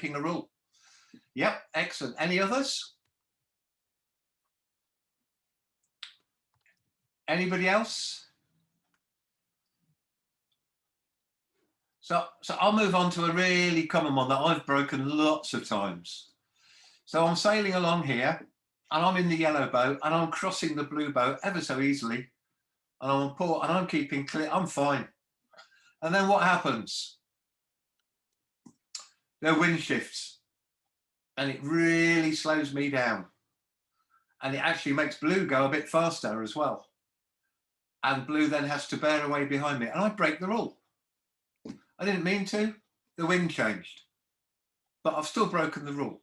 breaking a rule. Yep, excellent. Any others? Anybody else? So I'll move on to a really common one that I've broken lots of times. So I'm sailing along here and I'm in the yellow boat and I'm crossing the blue boat ever so easily. And I'm on port and I'm keeping clear, I'm fine. And then what happens? The wind shifts and it really slows me down. And it actually makes blue go a bit faster as well. And blue then has to bear away behind me and I break the rule. I didn't mean to, the wind changed, but I've still broken the rule.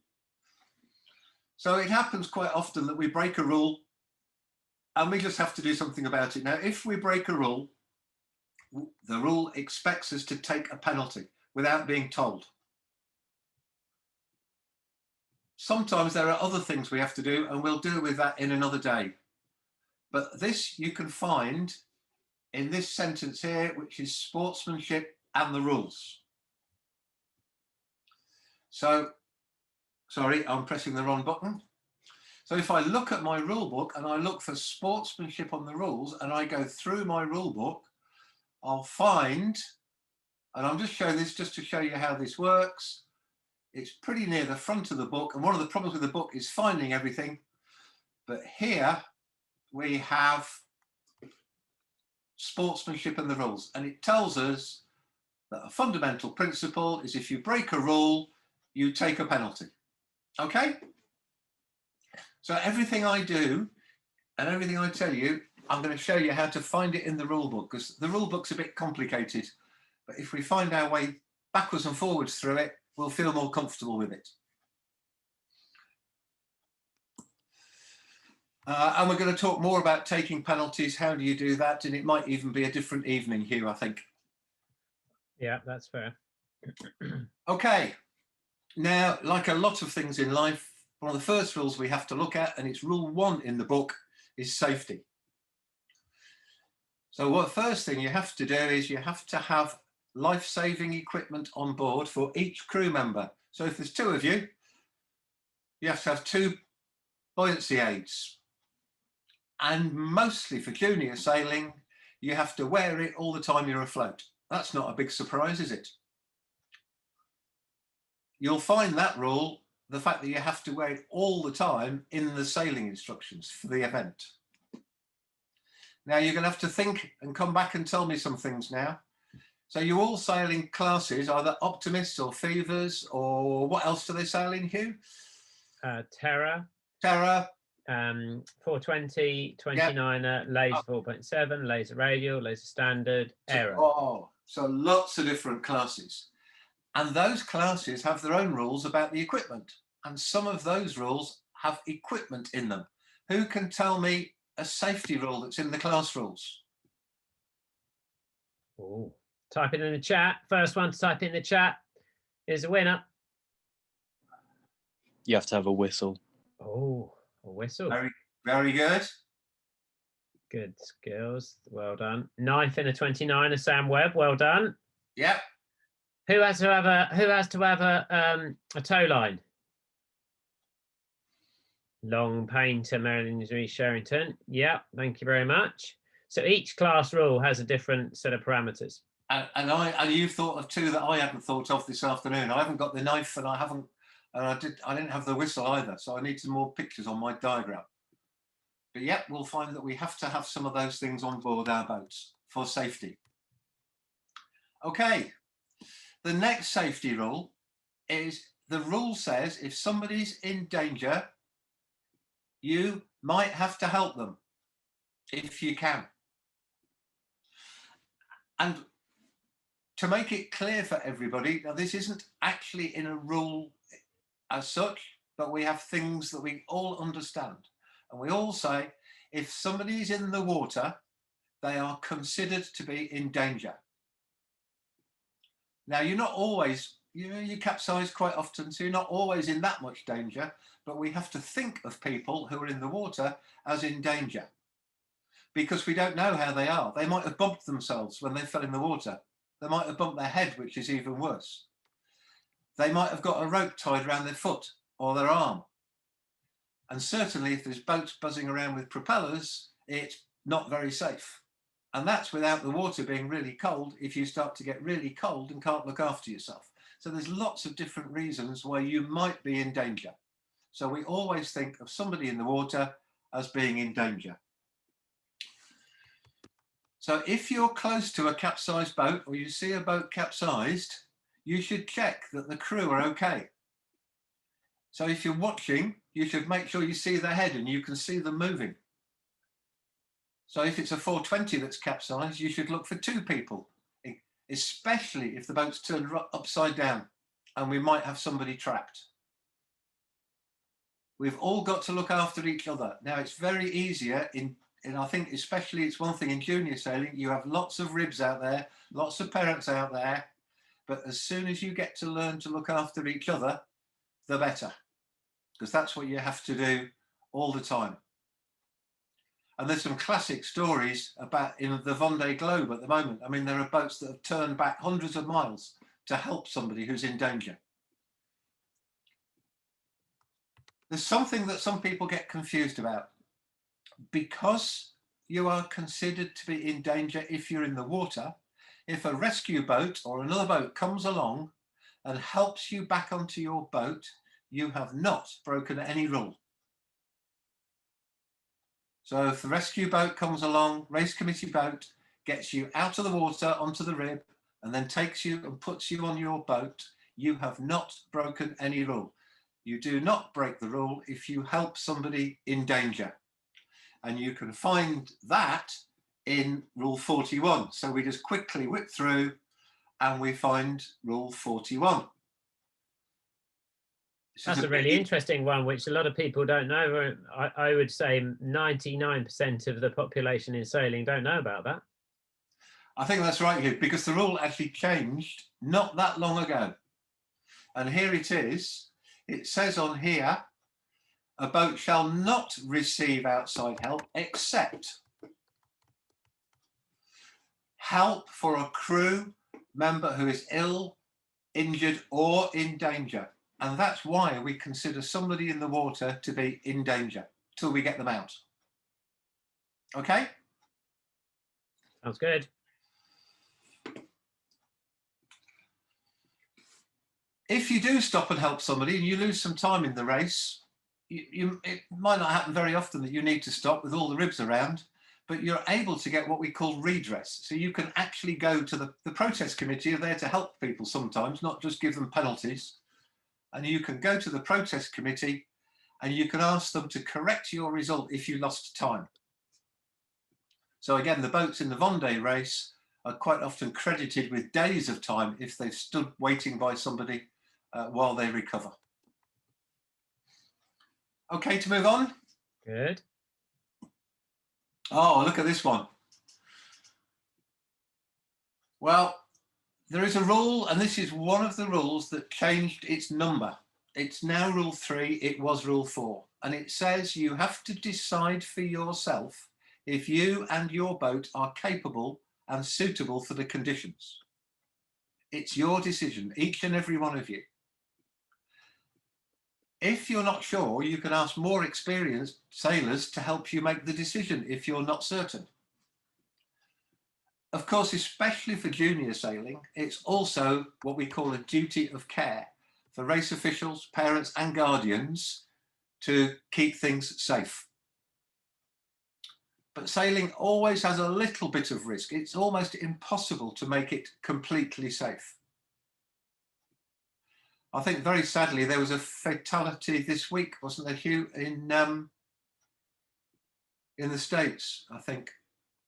So it happens quite often that we break a rule and we just have to do something about it. Now, if we break a rule, the rule expects us to take a penalty without being told. Sometimes there are other things we have to do and we'll deal with that in another day. But this you can find in this sentence here, which is sportsmanship and the rules. So, sorry, I'm pressing the wrong button. So if I look at my rule book and I look for sportsmanship on the rules and I go through my rule book, I'll find, and I'm just showing this just to show you how this works. It's pretty near the front of the book. And one of the problems with the book is finding everything. But here we have sportsmanship and the rules. And it tells us that a fundamental principle is if you break a rule, you take a penalty. Okay? So everything I do and everything I tell you, I'm going to show you how to find it in the rule book, because the rule book's a bit complicated. But if we find our way backwards and forwards through it, we'll feel more comfortable with it. And we're going to talk more about taking penalties. How do you do that? And it might even be a different evening here, I think. Yeah, that's fair. Okay. Now, like a lot of things in life, one of the first rules we have to look at, and it's rule 1 in the book, is safety. So what first thing you have to do is you have to have life-saving equipment on board for each crew member. So if there's 2 of you, you have to have 2 buoyancy aids. And mostly for junior sailing, you have to wear it all the time you're afloat. That's not a big surprise, is it? You'll find that rule, the fact that you have to wear it all the time, in the sailing instructions for the event. Now you're going to have to think and come back and tell me some things now. So you all sail in classes, either optimists or fevers, or what else do they sail in, Hugh? Terror. Terror. 420, 29er, laser 4.7, laser radial, laser standard, error. Oh, so lots of different classes. And those classes have their own rules about the equipment. And some of those rules have equipment in them. Who can tell me a safety rule that's in the class rules? Oh, type it in the chat. First one to type in the chat is a winner. You have to have a whistle. Oh, a whistle. Very, very good. Good skills. Well done. Knife in a 29er, Sam Webb. Well done. Yep. Who has to have a tow line? Long Painter, Marilyn Sherrington. Yeah, thank you very much. So each class rule has a different set of parameters. And you've thought of 2 that I hadn't thought of this afternoon. I haven't got the knife, and I didn't have the whistle either. So I need some more pictures on my diagram. But yep, we'll find that we have to have some of those things on board our boats for safety. Okay. The next safety rule is, the rule says if somebody's in danger, you might have to help them if you can. And to make it clear for everybody, now this isn't actually in a rule as such, but we have things that we all understand. And we all say, if somebody's in the water, they are considered to be in danger. Now, you're not always, you capsize quite often, so you're not always in that much danger, but we have to think of people who are in the water as in danger, because we don't know how they are. They might have bumped themselves when they fell in the water. They might have bumped their head, which is even worse. they might have got a rope tied around their foot or their arm. And certainly if there's boats buzzing around with propellers, it's not very safe. And that's without the water being really cold if you start to get really cold and can't look after yourself. So there's lots of different reasons why you might be in danger. So we always think of somebody in the water as being in danger. So if you're close to a capsized boat or you see a boat capsized, you should check that the crew are okay. So if you're watching, you should make sure you see their head and you can see them moving. So if it's a 420 that's capsized, you should look for 2 people, especially if the boat's turned upside down and we might have somebody trapped. We've all got to look after each other. Now it's very easier and I think especially it's one thing in junior sailing, you have lots of ribs out there, lots of parents out there, but as soon as you get to learn to look after each other, the better, because that's what you have to do all the time. And there's some classic stories about in the Vendée Globe at the moment. I mean, there are boats that have turned back hundreds of miles to help somebody who's in danger. There's something that some people get confused about. Because you are considered to be in danger if you're in the water, if a rescue boat or another boat comes along and helps you back onto your boat, you have not broken any rule. So if the rescue boat comes along, race committee boat, gets you out of the water onto the rib and then takes you and puts you on your boat, you have not broken any rule. You do not break the rule if you help somebody in danger. And you can find that in Rule 41. So we just quickly whip through and we find Rule 41. That's a really interesting one, which a lot of people don't know. I would say 99% of the population in sailing don't know about that. I think that's right, Hugh, because the rule actually changed not that long ago. And here it is. It says on here, a boat shall not receive outside help except help for a crew member who is ill, injured, or in danger. And that's why we consider somebody in the water to be in danger till we get them out. Okay? Sounds good. If you do stop and help somebody and you lose some time in the race, it might not happen very often that you need to stop with all the ribs around, but you're able to get what we call redress. So you can actually go to the protest committee are there to help people sometimes, not just give them penalties. And you can go to the protest committee and you can ask them to correct your result if you lost time. So again, the boats in the Vendée race are quite often credited with days of time if they've stood waiting by somebody while they recover. Okay, to move on. Good. Oh, look at this one. Well, there is a rule, and this is one of the rules that changed its number. It's now Rule 3, it was Rule 4. And it says you have to decide for yourself if you and your boat are capable and suitable for the conditions. It's your decision, each and every one of you. If you're not sure, you can ask more experienced sailors to help you make the decision if you're not certain. Of course, especially for junior sailing, it's also what we call a duty of care for race officials, parents and guardians to keep things safe. But sailing always has a little bit of risk. It's almost impossible to make it completely safe. I think very sadly there was a fatality this week, wasn't there, Hugh, in the States, I think.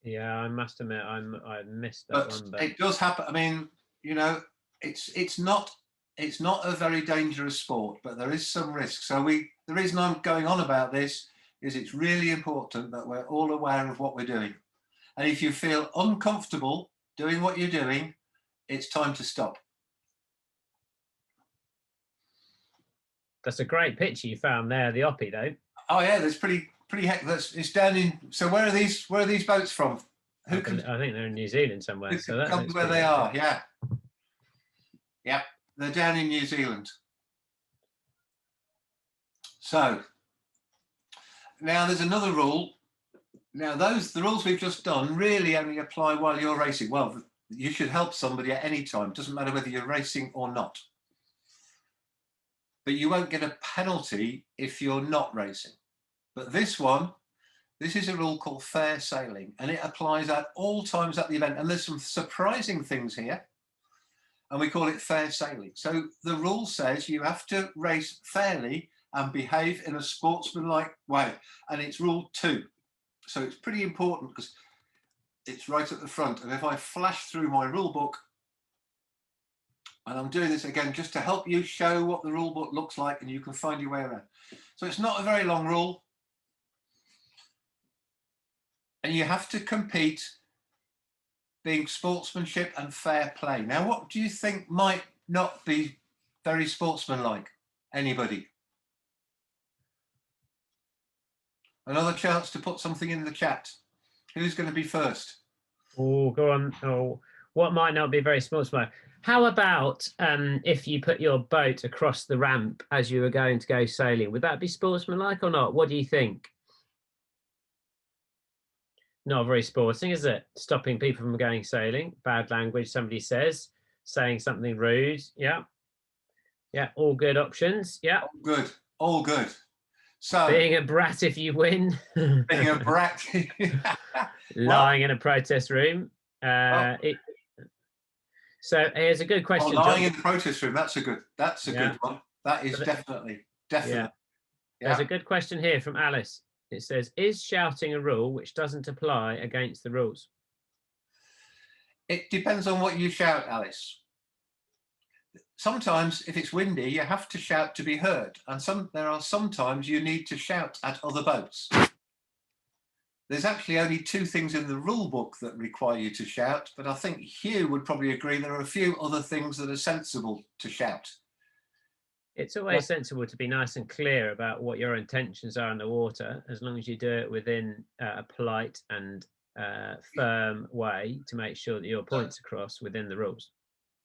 Yeah, I must admit I missed that one. But it does happen. I mean, you know, it's not a very dangerous sport, but there is some risk. So the reason I'm going on about this is it's really important that we're all aware of what we're doing. And if you feel uncomfortable doing what you're doing, it's time to stop. That's a great picture you found there, the Oppie, though. Oh yeah, there's pretty heck. It's down in. So where are these boats from? I think they're in New Zealand somewhere. So that's where they are. Yeah. Yep. They're down in New Zealand. So now there's another rule. Now the rules we've just done really only apply while you're racing. Well, you should help somebody at any time. Doesn't matter whether you're racing or not. But you won't get a penalty if you're not racing. But this is a rule called fair sailing, and it applies at all times at the event. And there's some surprising things here, and we call it fair sailing. So the rule says you have to race fairly and behave in a sportsmanlike way. And it's rule 2. So it's pretty important because it's right at the front. And if I flash through my rule book, and I'm doing this again just to help you show what the rule book looks like and you can find your way around. So it's not a very long rule. And you have to compete being sportsmanship and fair play. Now, what do you think might not be very sportsmanlike? Anybody? Another chance to put something in the chat. Who's going to be first? Oh, go on. Oh, what might not be very sportsmanlike? How about if you put your boat across the ramp as you were going to go sailing? Would that be sportsmanlike or not? What do you think? Not very sporting, is it? Stopping people from going sailing. Bad language, somebody says. Saying something rude. Yeah. Yeah, all good options. Yeah. All good. All good. So being a brat if you win. Being a brat. Lying in a protest room. So here's a good question. Lying in the protest room. That's a good one. That is definitely. Yeah. There's a good question here from Alice. It says, is shouting a rule which doesn't apply against the rules? It depends on what you shout, Alice. Sometimes if it's windy, you have to shout to be heard. And there are sometimes you need to shout at other boats. There's actually only 2 things in the rule book that require you to shout, but I think Hugh would probably agree there are a few other things that are sensible to shout. It's always sensible to be nice and clear about what your intentions are in the water, as long as you do it within a polite and firm way to make sure that your point's across within the rules.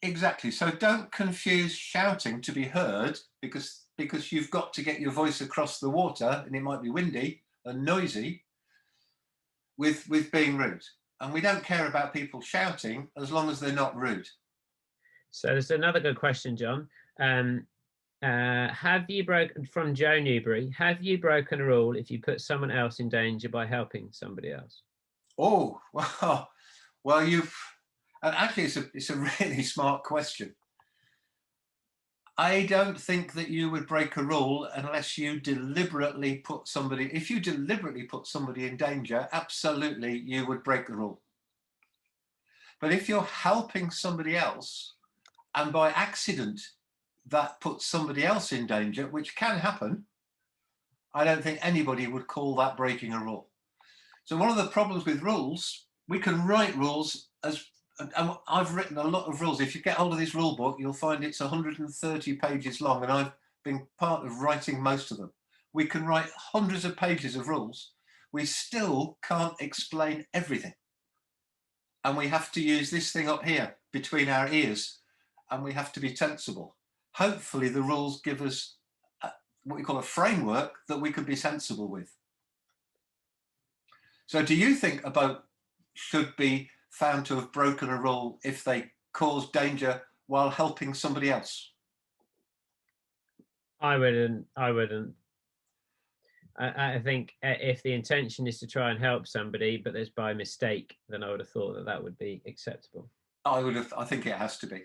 Exactly. So don't confuse shouting to be heard because you've got to get your voice across the water, and it might be windy and noisy, with being rude. And we don't care about people shouting as long as they're not rude. So there's another good question, John. Have you broken, from Joe Newbury, have you broken a rule if you put someone else in danger by helping somebody else? Oh, well, and actually it's a really smart question. I don't think that you would break a rule unless you deliberately put somebody, if you deliberately put somebody in danger, absolutely you would break the rule. But if you're helping somebody else and by accident that puts somebody else in danger, which can happen, I don't think anybody would call that breaking a rule. So one of the problems with rules, we can write rules and I've written a lot of rules. If you get hold of this rule book, you'll find it's 130 pages long, and I've been part of writing most of them. We can write hundreds of pages of rules. We still can't explain everything. And we have to use this thing up here between our ears, and we have to be sensible. Hopefully the rules give us what we call a framework that we can be sensible with. So do you think a boat should be found to have broken a rule if they cause danger while helping somebody else? I wouldn't. I think if the intention is to try and help somebody, but there's by mistake, then I would have thought that would be acceptable. I think it has to be.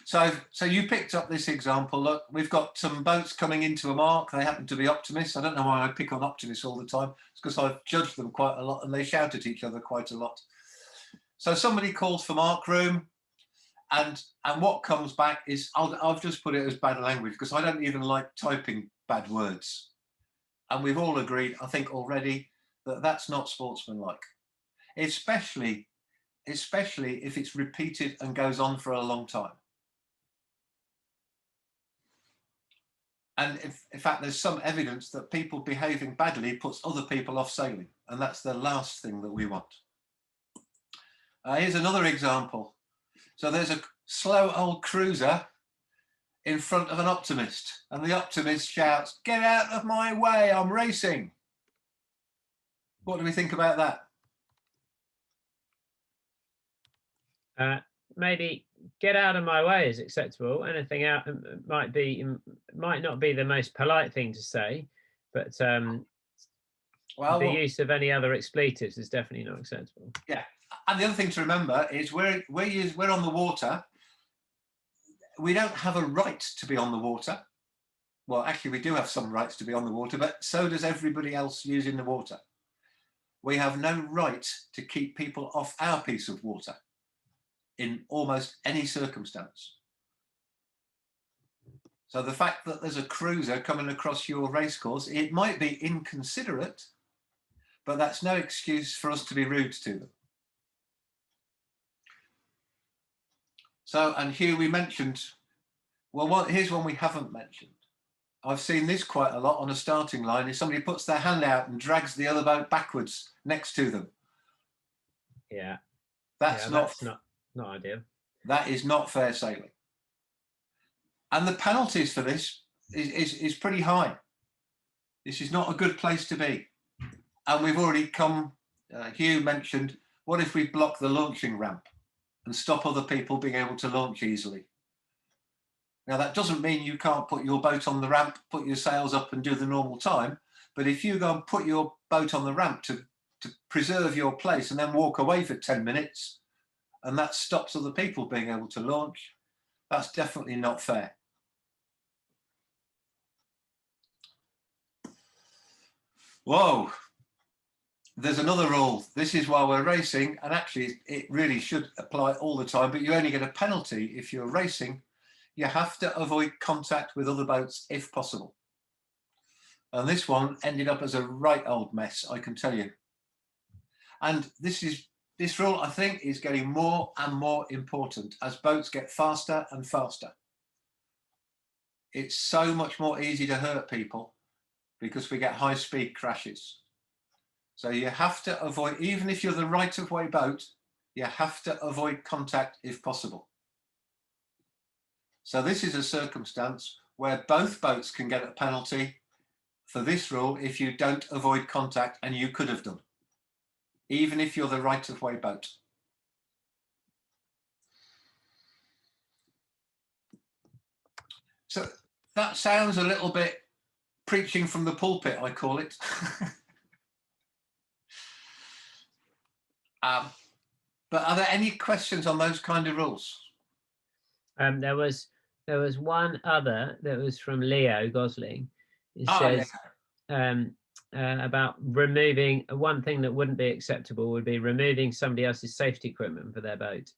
So you picked up this example. Look, we've got some boats coming into a mark. They happen to be optimists. I don't know why I pick on optimists all the time. It's because I've judged them quite a lot and they shout at each other quite a lot. So somebody calls for mark room, and what comes back is, I've just put it as bad language because I don't even like typing bad words. And we've all agreed, I think already, that that's not sportsmanlike, especially if it's repeated and goes on for a long time. And in fact, there's some evidence that people behaving badly puts other people off sailing, and that's the last thing that we want. Here's another example. So there's a slow old cruiser in front of an optimist, and the optimist shouts, "Get out of my way, I'm racing." What do we think about that? Maybe "get out of my way" is acceptable. Anything out might not be the most polite thing to say, but Well, the use of any other expletives is definitely not acceptable. yeah, and the other thing to remember is we're on the water. We don't have a right to be on the water. Well, actually, we do have some rights to be on the water, but so does everybody else using the water. We have no right to keep people off our piece of water in almost any circumstance. So the fact that there's a cruiser coming across your racecourse, it might be inconsiderate, but that's no excuse for us to be rude to them. So, and Hugh, we mentioned, well, here's one we haven't mentioned. I've seen this quite a lot on a starting line, is somebody puts their hand out and drags the other boat backwards next to them. Yeah. That's not ideal. That is not fair sailing. And the penalties for this is pretty high. This is not a good place to be. And we've already come, Hugh mentioned, what if we block the launching ramp and stop other people being able to launch easily? Now, that doesn't mean you can't put your boat on the ramp, put your sails up and do the normal time. But if you go and put your boat on the ramp to preserve your place and then walk away for 10 minutes, and that stops other people being able to launch, that's definitely not fair. Whoa, there's another rule. This is while we're racing, and actually it really should apply all the time, but you only get a penalty if you're racing. You have to avoid contact with other boats if possible. And this one ended up as a right old mess, I can tell you. And this rule, I think, is getting more and more important as boats get faster and faster. It's so much more easy to hurt people because we get high-speed crashes. So you have to avoid, even if you're the right-of-way boat, you have to avoid contact if possible. So this is a circumstance where both boats can get a penalty for this rule if you don't avoid contact, and you could have done, even if you're the right-of-way boat. So that sounds a little bit preaching from the pulpit, I call it. But are there any questions on those kind of rules? There was one other that was from Leo Gosling. It says about removing, one thing that wouldn't be acceptable would be removing somebody else's safety equipment for their boat.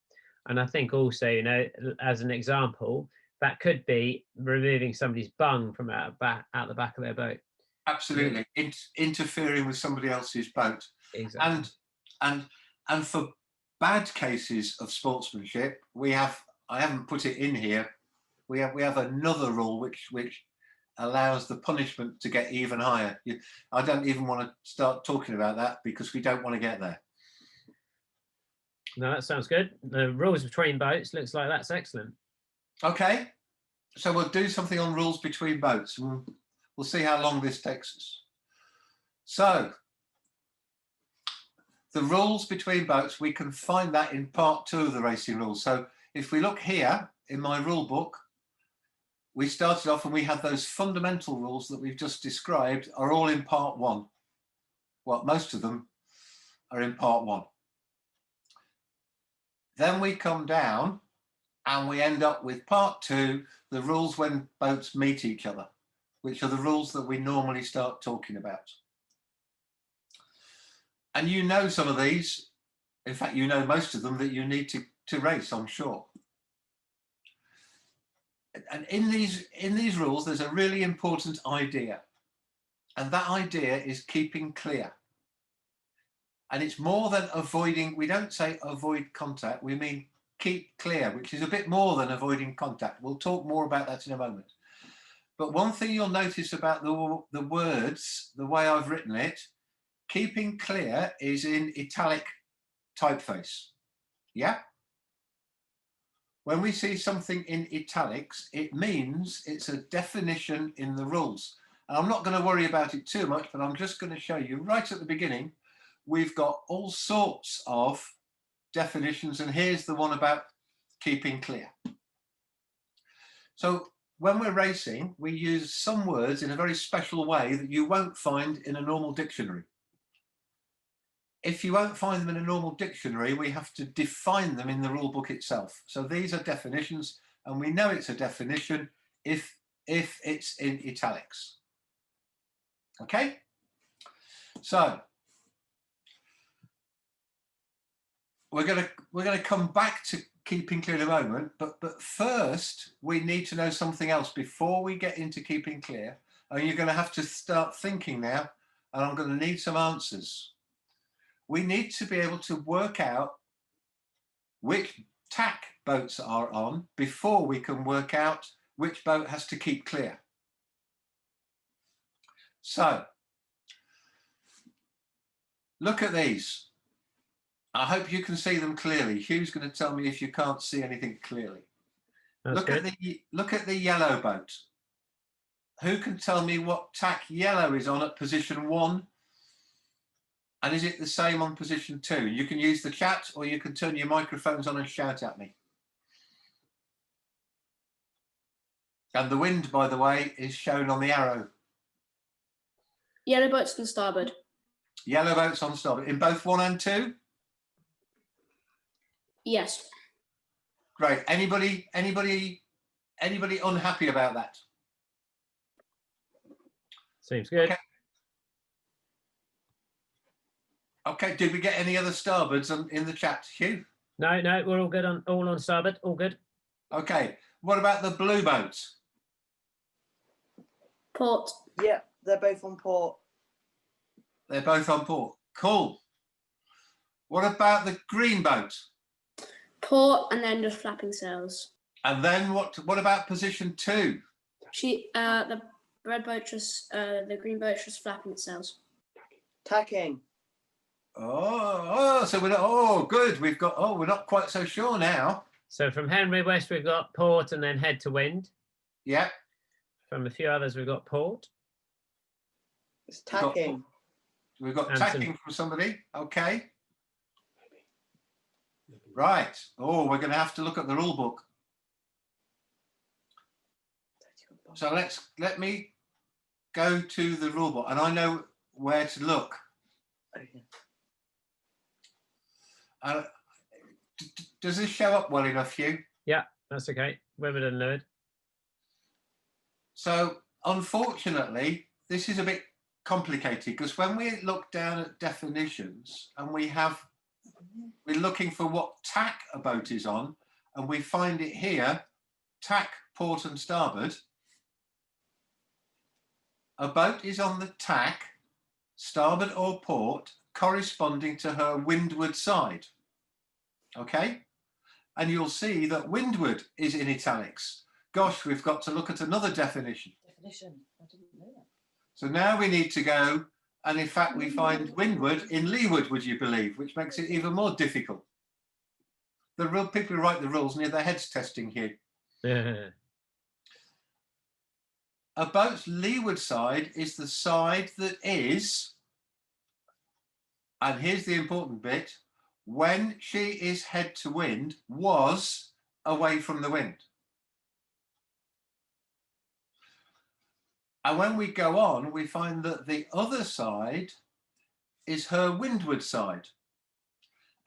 And I think also, you know, as an example, that could be removing somebody's bung from out the back of their boat. Absolutely, interfering with somebody else's boat. Exactly. And for bad cases of sportsmanship, I haven't put it in here. We have another rule which allows the punishment to get even higher. I don't even want to start talking about that because we don't want to get there. No, that sounds good. The rules between boats, looks like that's excellent. Okay, so we'll do something on rules between boats. We'll see how long this takes us. So, the rules between boats, we can find that in part 2 of the racing rules. So if we look here in my rule book, we started off and we had those fundamental rules that we've just described are all in part 1. Well, most of them are in part 1. Then we come down and we end up with part 2, the rules when boats meet each other, which are the rules that we normally start talking about. And you know some of these, in fact, you know most of them that you need to race, I'm sure. And in these rules, there's a really important idea. And that idea is keeping clear. And it's more than avoiding, we don't say avoid contact, we mean keep clear, which is a bit more than avoiding contact. We'll talk more about that in a moment. But one thing you'll notice about the words, the way I've written it, keeping clear is in italic typeface. Yeah? when we see something in italics, it means it's a definition in the rules. And I'm not going to worry about it too much, but I'm just going to show you right at the beginning, we've got all sorts of definitions, and here's the one about keeping clear. So when we're racing, we use some words in a very special way that you won't find in a normal dictionary. If you won't find them in a normal dictionary, we have to define them in the rule book itself. So these are definitions, and we know it's a definition if it's in italics. Okay? So we're gonna come back to keeping clear in a moment, but first we need to know something else before we get into keeping clear. And you're going to have to start thinking now, and I'm going to need some answers. We need to be able to work out which tack boats are on before we can work out which boat has to keep clear. So look at these. I hope you can see them clearly. Hugh's going to tell me if you can't see anything clearly. Look at the yellow boat. Who can tell me what tack yellow is on at position 1? And is it the same on position 2? You can use the chat, or you can turn your microphones on and shout at me. And the wind, by the way, is shown on the arrow. Yellow boat's on starboard. Yellow boat's on starboard. In both 1 and 2? Yes. Great. Anybody unhappy about that? Seems good. Okay. Okay. Did we get any other starboards in the chat, Hugh? No, we're all good all on starboard. All good. Okay. What about the blue boat? Port. Yeah, they're both on port. They're both on port. Cool. What about the green boat? Port, and then just flapping sails. And then what about position 2? The red boat the green boat just flapping its sails. Tacking. So we're not, good. We're not quite so sure now. So from Henry West, we've got port and then head to wind. Yeah. From a few others, we've got port. It's tacking. We've got tacking from somebody. Okay. Right. Oh, we're going to have to look at the rule book. So let me go to the rule book, and I know where to look. Does this show up well enough, Hugh? Yeah, that's okay. Wimbledon Lewd. So unfortunately, this is a bit complicated, because when we look down at definitions and we're looking for what tack a boat is on, and we find it here, tack, port and starboard. A boat is on the tack, starboard or port, corresponding to her windward side. Okay? And you'll see that windward is in italics. Gosh, we've got to look at another definition. I didn't know that. So now we need to go, and in fact we find windward in leeward, would you believe, which makes it even more difficult. The real people who write the rules need their heads testing here. A boat's leeward side is the side that is, and here's the important bit, when she is head to wind, was away from the wind. And when we go on, we find that the other side is her windward side.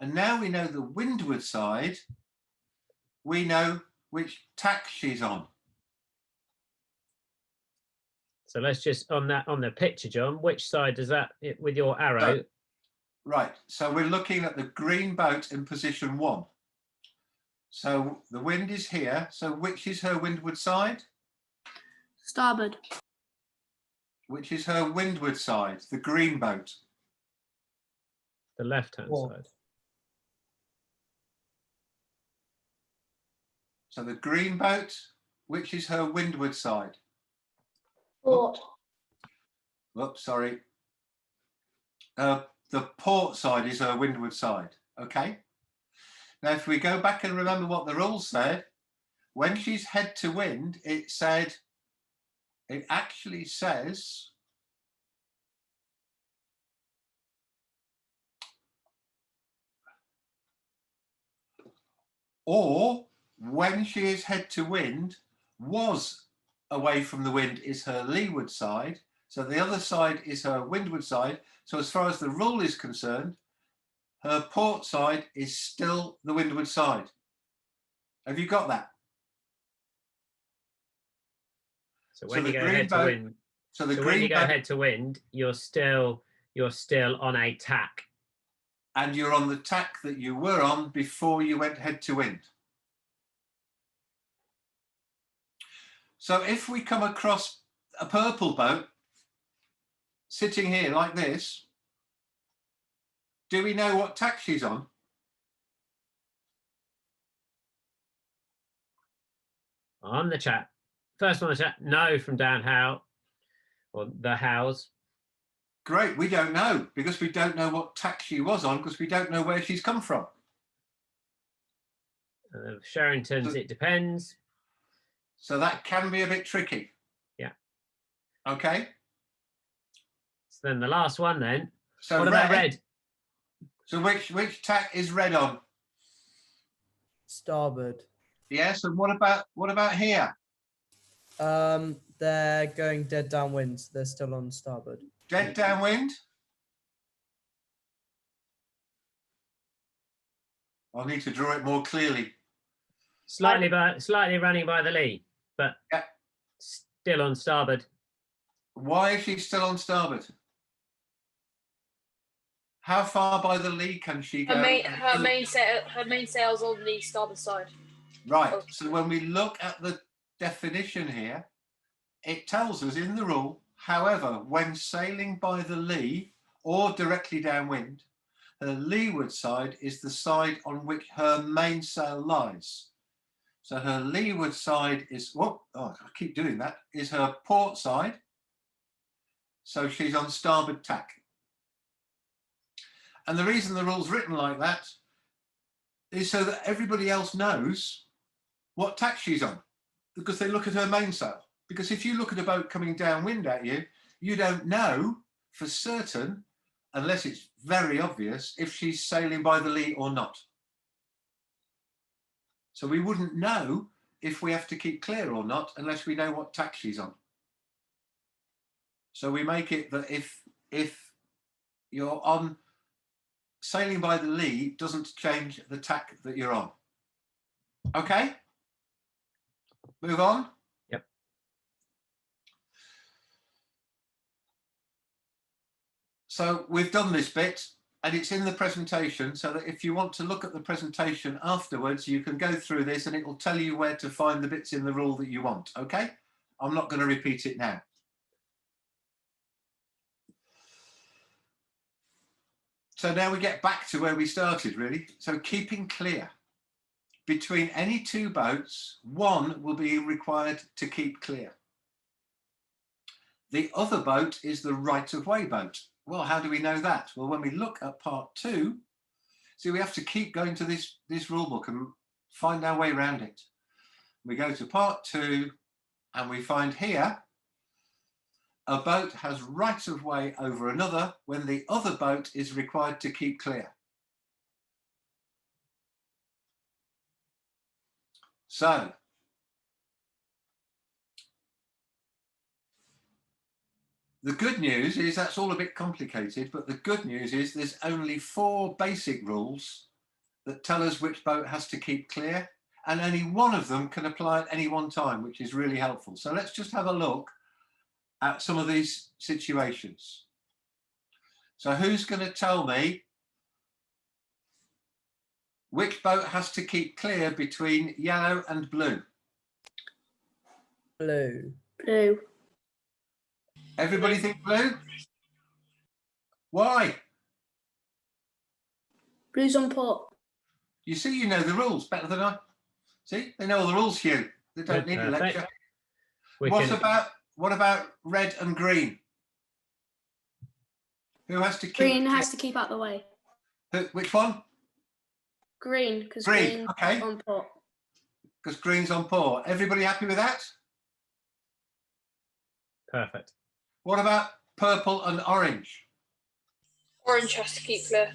And now we know the windward side, we know which tack she's on. So let's just, on the picture, John, which side does that, with your arrow? Right, so we're looking at the green boat in position 1. So the wind is here. So which is her windward side? Starboard. Which is her windward side, the green boat? The left-hand side. So the green boat, which is her windward side? Port. Whoops, sorry. The port side is her windward side. Okay. Now, if we go back and remember what the rules said, when she's head to wind, it actually says, or when she is head to wind, was away from the wind is her leeward side. So the other side is her windward side. So as far as the rule is concerned, her port side is still the windward side. Have you got that? So when So you the go green head to boat- wind, So the so when green you go boat, head to wind, you're still on a tack. and you're on the tack that you were on before you went head to wind. So if we come across a purple boat sitting here like this, do we know what tack she's on? On the chat. First one on the chat, no from Dan Howe, or the Howes. Great, we don't know, because we don't know what tack she was on, because we don't know where she's come from. Sherrington's, So- it depends. So that can be a bit tricky. Yeah. Okay. So then the last one then. So What about red? So which tack is red on? Starboard. Yes, and what about here? They're going dead downwind. So they're still on starboard. Dead downwind? I'll need to draw it more clearly. Slightly running by the lee, but Yeah. still on starboard. Why is she still on starboard? How far by the lee can she go? Her main sail's on the starboard side. Right. So when we look at the definition here, it tells us in the rule, however, when sailing by the lee or directly downwind, her leeward side is the side on which her mainsail lies. So her leeward side is, I keep doing that, is her port side. So she's on starboard tack. And the reason the rule's written like that is so that everybody else knows what tack she's on, because they look at her mainsail. Because if you look at a boat coming downwind at you, you don't know for certain, unless it's very obvious, if she's sailing by the lee or not. So we wouldn't know if we have to keep clear or not unless we know what tack she's on. So we make it that if you're on sailing by the lee, doesn't change the tack that you're on. Okay? Move on. Yep. So we've done this bit and it's in the presentation, so that if you want to look at the presentation afterwards, you can go through this and it will tell you where to find the bits in the rule that you want. Okay? I'm not going to repeat it now. So now we get back to where we started, really. So keeping clear. Between any two boats, one will be required to keep clear. The other boat is the right-of-way boat. Well, how do we know that? Well, when we look at part 2, see, we have to keep going to this rule book and find our way around it. We go to part 2 and we find here, a boat has right-of-way over another when the other boat is required to keep clear. So, the good news is that's all a bit complicated, but the good news is there's only 4 basic rules that tell us which boat has to keep clear, and only one of them can apply at any one time, which is really helpful. So let's just have a look at some of these situations. So who's going to tell me which boat has to keep clear between yellow and blue? Blue. Blue. Everybody think blue? Why? Blue's on port. You see, you know the rules better than I. See, they know all the rules, Hugh. They don't need a Perfect. lecture. We What can- about red and green? Who has to keep? Green has to keep out the way. Which one? Green, because Green, green okay. on port. Because green's on port. Everybody happy with that? Perfect. What about purple and orange? Orange has to keep clear.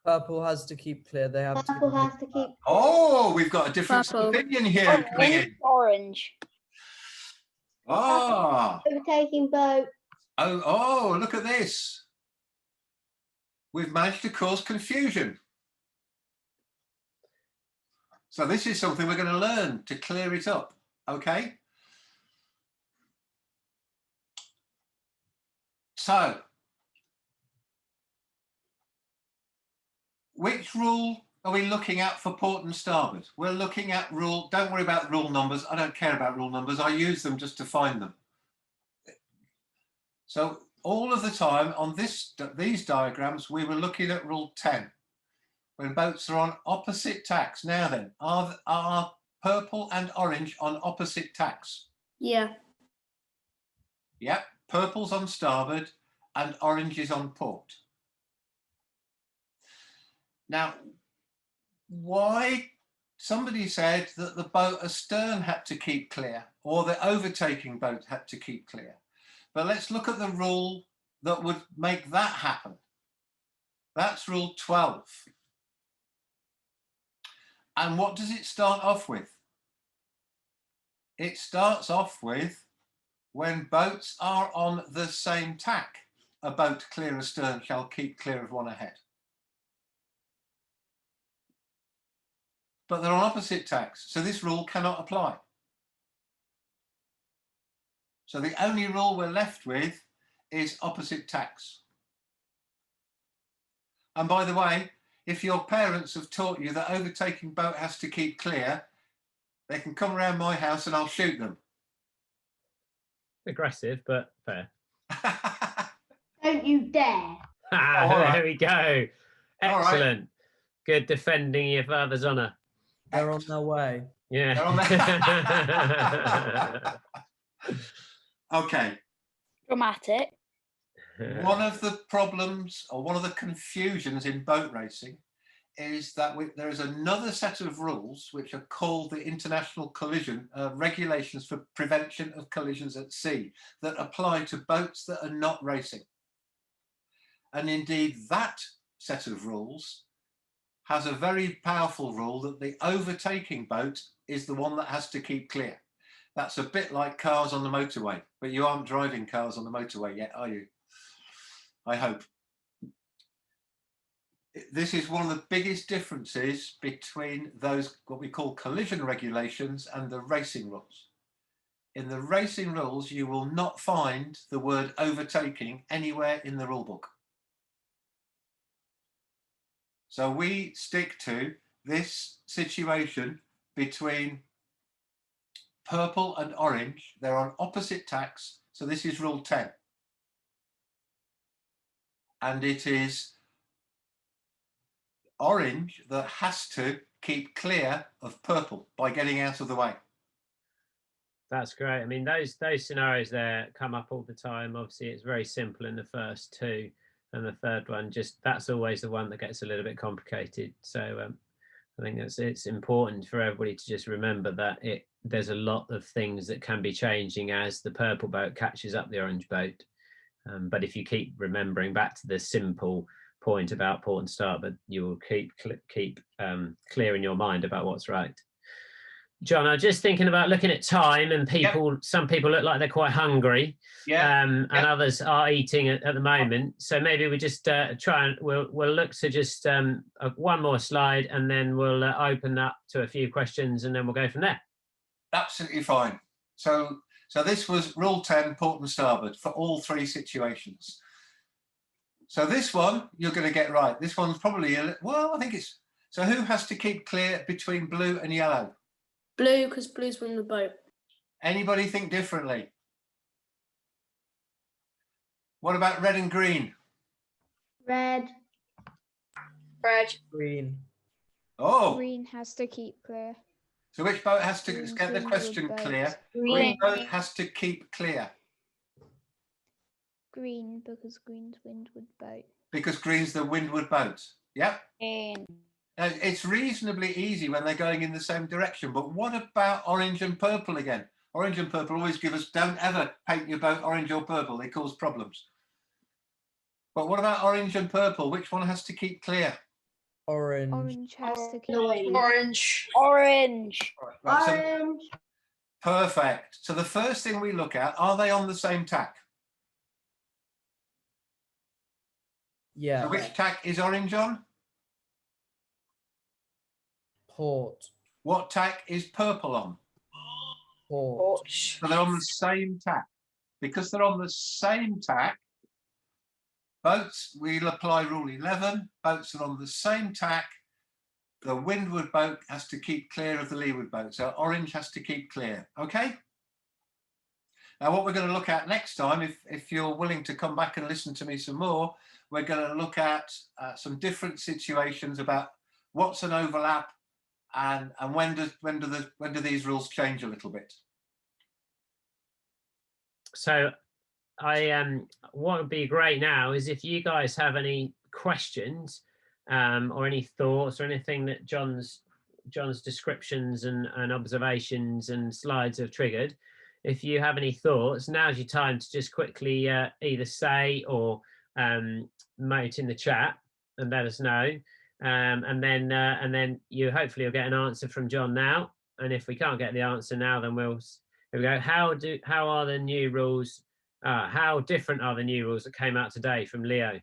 Purple has to keep clear. They have Purple to. has to keep. Oh, we've got a difference of Purple. opinion here coming in. Orange. Ah, Overtaking boat. oh, look at this. We've managed to cause confusion. So this is something we're going to learn to clear it up, okay? So, which rule are we looking at for port and starboard? We're looking at rule, don't worry about rule numbers. I don't care about rule numbers. I use them just to find them. So all of the time on these diagrams, we were looking at rule 10, when boats are on opposite tacks. Now then, are purple and orange on opposite tacks? Yeah. Yep, purple's on starboard and orange is on port. Now, why? Somebody said that the boat astern had to keep clear, or the overtaking boat had to keep clear. But let's look at the rule that would make that happen. That's rule 12. And what does it start off with? It starts off with when boats are on the same tack, a boat clear astern shall keep clear of one ahead. But they're on opposite tacks, so this rule cannot apply. So the only rule we're left with is opposite tacks. And by the way, if your parents have taught you that overtaking boat has to keep clear, they can come around my house and I'll shoot them. Aggressive, but fair. Don't you dare. There we go. All right. Excellent. Good defending your father's honour. They're on their way. Yeah. They're on Okay. Dramatic. One of the problems or one of the confusions in boat racing is that there is another set of rules which are called the International Collision Regulations for Prevention of Collisions at Sea that apply to boats that are not racing. And indeed, that set of rules has a very powerful rule that the overtaking boat is the one that has to keep clear. That's a bit like cars on the motorway, but you aren't driving cars on the motorway yet, are you? I hope. This is one of the biggest differences between those, what we call collision regulations, and the racing rules. In the racing rules, you will not find the word overtaking anywhere in the rule book. So we stick to this situation between purple and orange. They're on opposite tacks. So this is rule 10. And it is orange that has to keep clear of purple by getting out of the way. That's great. I mean, those scenarios there come up all the time. Obviously, it's very simple in the first two, and the third one, just that's always the one that gets a little bit complicated. So I think it's important for everybody to just remember that there's a lot of things that can be changing as the purple boat catches up the orange boat. But if you keep remembering back to the simple point about port and starboard, you will keep clear in your mind about what's right. John, I was just thinking about looking at time, and people. Yep. Some people look like they're quite hungry, and others are eating at the moment. So maybe we just try and we'll look to just one more slide, and then we'll open up to a few questions, and then we'll go from there. Absolutely fine. So this was rule 10, port and starboard for all three situations. So this one you're going to get right. This one's probably I think it's. So who has to keep clear between blue and yellow? Blue, because blue's winning the boat. Anybody think differently? What about red and green? Red. Red. Green. Oh. Green has to keep clear. So which boat has to Green, get the question clear? Green boat has to keep clear. Green, because green's windward boat. Because green's the windward boat. Yep. Green. It's reasonably easy when they're going in the same direction, but what about orange and purple again? Orange and purple always give us, don't ever paint your boat orange or purple, they cause problems. But what about orange and purple? Which one has to keep clear? Orange. Orange has to keep Orange. clear. Orange. Orange. Right, so Orange. perfect. So the first thing we look at, are they on the same tack? Yeah. So which tack is orange on? Port. What tack is purple on? Port. So they're on the same tack. Because they're on the same tack, boats, we'll apply rule 11. Boats are on the same tack. The windward boat has to keep clear of the leeward boat. So orange has to keep clear. Okay? Now what we're going to look at next time, if you're willing to come back and listen to me some more, we're going to look at some different situations about what's an overlap and when do these rules change a little bit. So what would be great now is if you guys have any questions or any thoughts or anything that John's descriptions and observations and slides have triggered. If you have any thoughts, now's your time to just quickly either say or note in the chat and let us know. And then you hopefully will get an answer from John now. And if we can't get the answer now, then here we go. How are the new rules? How different are the new rules that came out today from Leo?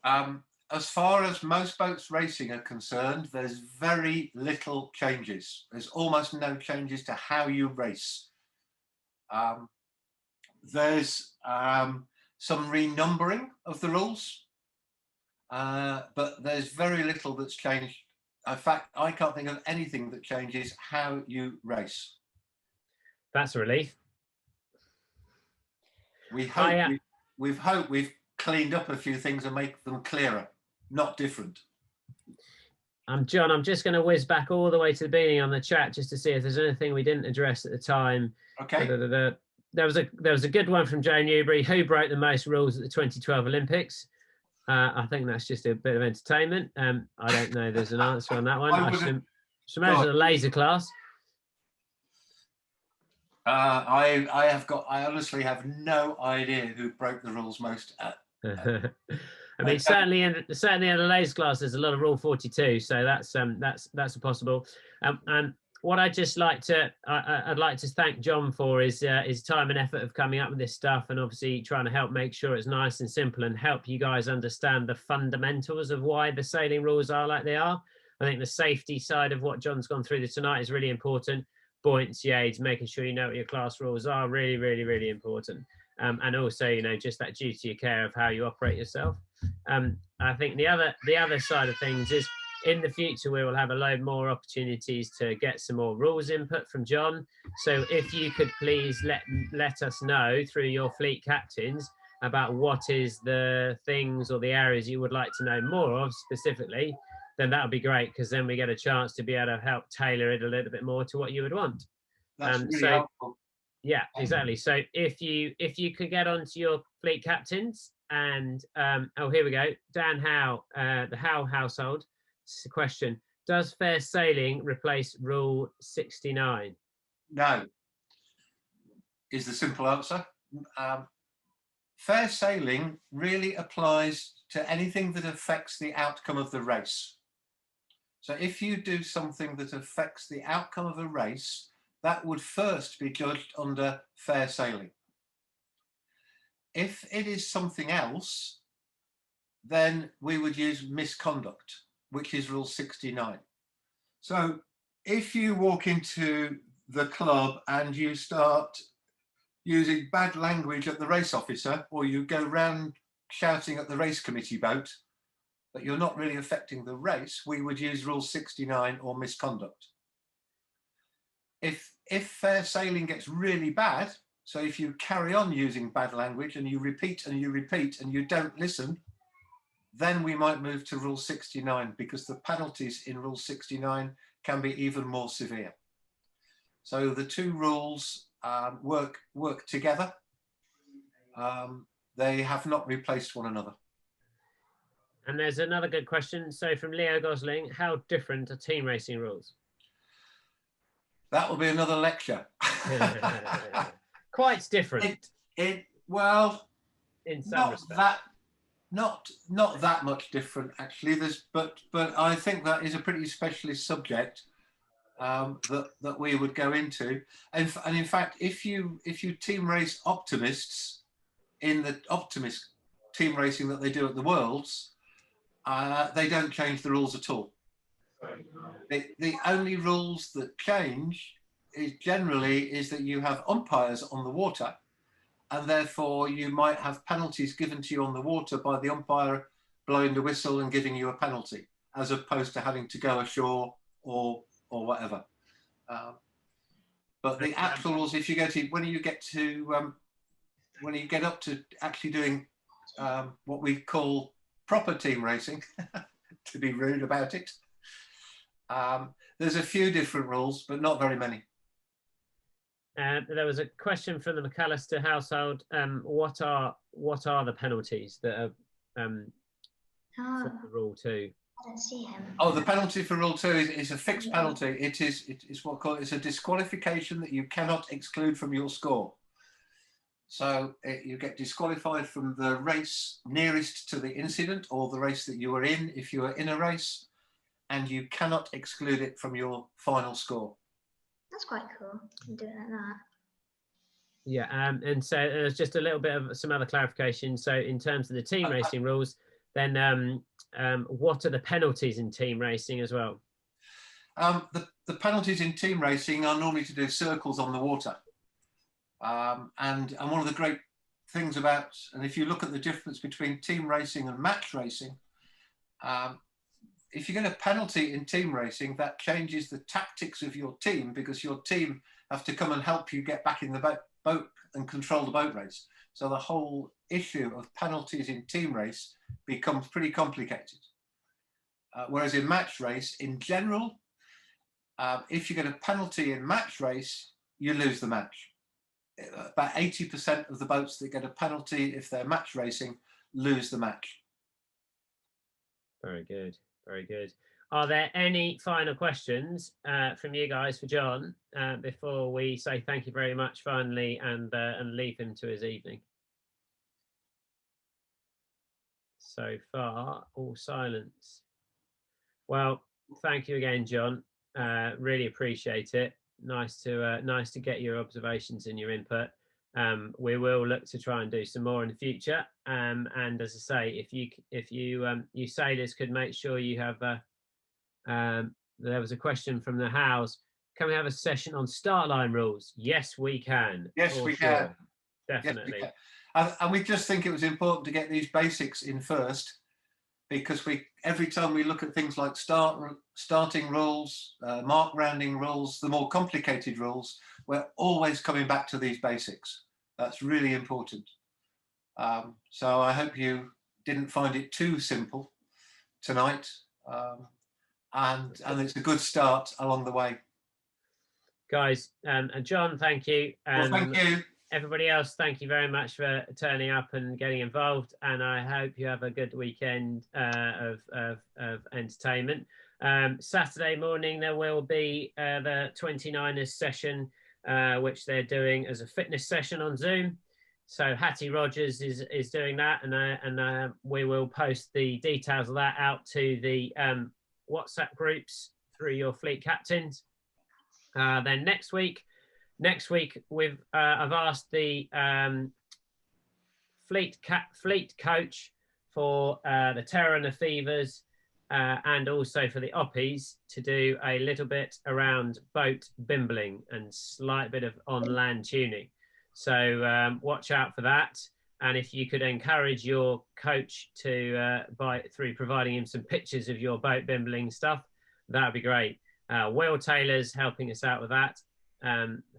As far as most boats racing are concerned, there's very little changes. There's almost no changes to how you race. There's some renumbering of the rules, but there's very little that's changed. In fact, I can't think of anything that changes how you race. That's a relief. We hope we've cleaned up a few things and make them clearer, not different. John, I'm just going to whiz back all the way to the beginning on the chat just to see if there's anything we didn't address at the time. Okay. There was a good one from Joe Newbury. Who broke the most rules at the 2012 Olympics? I think that's just a bit of entertainment. I don't know. There's an answer on that one. I should imagine the laser class. I honestly have no idea who broke the rules most. I mean, certainly in the laser class, there's a lot of Rule 42, so that's a possible. And what I'd like to thank John for is his time and effort of coming up with this stuff, and obviously trying to help make sure it's nice and simple and help you guys understand the fundamentals of why the sailing rules are like they are. I think the safety side of what John's gone through tonight is really important. Buoyancy aids, making sure you know what your class rules are, really, really, really important. And also, just that duty of care of how you operate yourself. I think the other side of things is in the future we will have a load more opportunities to get some more rules input from John. So if you could please let us know through your fleet captains about what is the things or the areas you would like to know more of specifically, then that would be great, because then we get a chance to be able to help tailor it a little bit more to what you would want. That's really helpful. Yeah, exactly. So if you could get onto your fleet captains and here we go. Dan Howe, the Howe household. Question: does fair sailing replace Rule 69? No, is the simple answer. Fair sailing really applies to anything that affects the outcome of the race. So if you do something that affects the outcome of a race, that would first be judged under fair sailing. If it is something else, then we would use misconduct, which is Rule 69. So if you walk into the club and you start using bad language at the race officer, or you go round shouting at the race committee boat, but you're not really affecting the race, we would use Rule 69 or misconduct. If fair sailing gets really bad, so if you carry on using bad language and you repeat and you don't listen, then we might move to Rule 69, because the penalties in Rule 69 can be even more severe. So the two rules work together. They have not replaced one another. And there's another good question. So from Leo Gosling, how different are team racing rules? That will be another lecture. Quite different. Well, in some not respects. that, not that much different actually. But I think that is a pretty specialist subject that we would go into. And in fact, if you team race optimists in the optimist team racing that they do at the Worlds, they don't change the rules at all. The only rules that change is that you have umpires on the water, and therefore you might have penalties given to you on the water by the umpire blowing the whistle and giving you a penalty, as opposed to having to go ashore or whatever. But the actual rules, if you go to when you get up to actually doing what we call proper team racing, to be rude about it, there's a few different rules, but not very many. There was a question from the McAllister household. What are the penalties that are for Rule 2? I don't see him. Oh, the penalty for Rule 2 is a fixed penalty. It's a disqualification that you cannot exclude from your score. So you get disqualified from the race nearest to the incident or the race that you were in, if you were in a race, and you cannot exclude it from your final score. That's quite cool. You can do it like that. Yeah, and so there's just a little bit of some other clarification. So in terms of the team racing rules, then what are the penalties in team racing as well? The penalties in team racing are normally to do circles on the water. And one of the great things about, and if you look at the difference between team racing and match racing, if you get a penalty in team racing, that changes the tactics of your team, because your team have to come and help you get back in the boat and control the boat race. So the whole issue of penalties in team race becomes pretty complicated. Whereas in match race, in general, if you get a penalty in match race, you lose the match. About 80% of the boats that get a penalty, if they're match racing, lose the match. Very good, very good. Are there any final questions from you guys for John before we say thank you very much finally and leave him to his evening? So far, all silence. Well, thank you again, John. Really appreciate it. Nice to get your observations and your input. We will look to try and do some more in the future. And as I say, if you say this could make sure you have. There was a question from the house. Can we have a session on start line rules? Yes, we can. Yes, we can. Definitely. Yes, we can. And we just think it was important to get these basics in first, because every time we look at things like starting rules, mark rounding rules, the more complicated rules, we're always coming back to these basics. That's really important. So I hope you didn't find it too simple tonight, and it's a good start along the way. Guys, and John, thank you. Well, thank you. Everybody else, thank you very much for turning up and getting involved, and I hope you have a good weekend of entertainment. Saturday morning there will be the 29ers session, which they're doing as a fitness session on Zoom. So Hattie Rogers is doing that, and we will post the details of that out to the WhatsApp groups through your fleet captains. Then next week I've asked the fleet coach for the Terror and the Fevers and also for the Oppies to do a little bit around boat bimbling and slight bit of on land tuning. So watch out for that. And if you could encourage your coach to through providing him some pictures of your boat bimbling stuff, that would be great. Will Taylor's helping us out with that.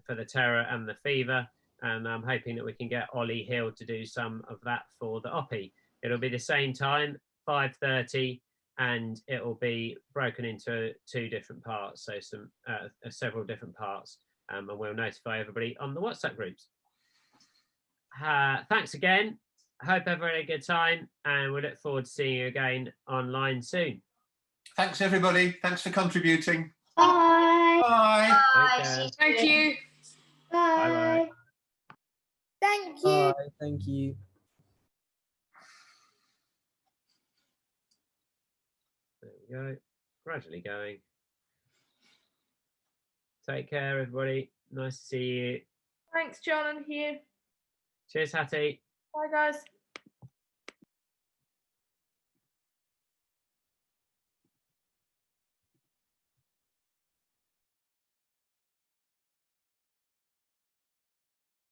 For the Terror and the Fever, and I'm hoping that we can get Ollie Hill to do some of that for the Oppie. It'll be the same time, 5:30, and it will be broken into two different parts, so several different parts, and we'll notify everybody on the WhatsApp groups. Thanks again. hope everyone had a good time, and we look forward to seeing you again online soon. Thanks, everybody. Thanks for contributing. Bye. Bye. Take care. Thank you. Bye-bye. Thank you. Bye. Thank you. There we go. Gradually going. Take care, everybody. Nice to see you. Thanks, John and Hugh. Cheers, Hattie. Bye, guys.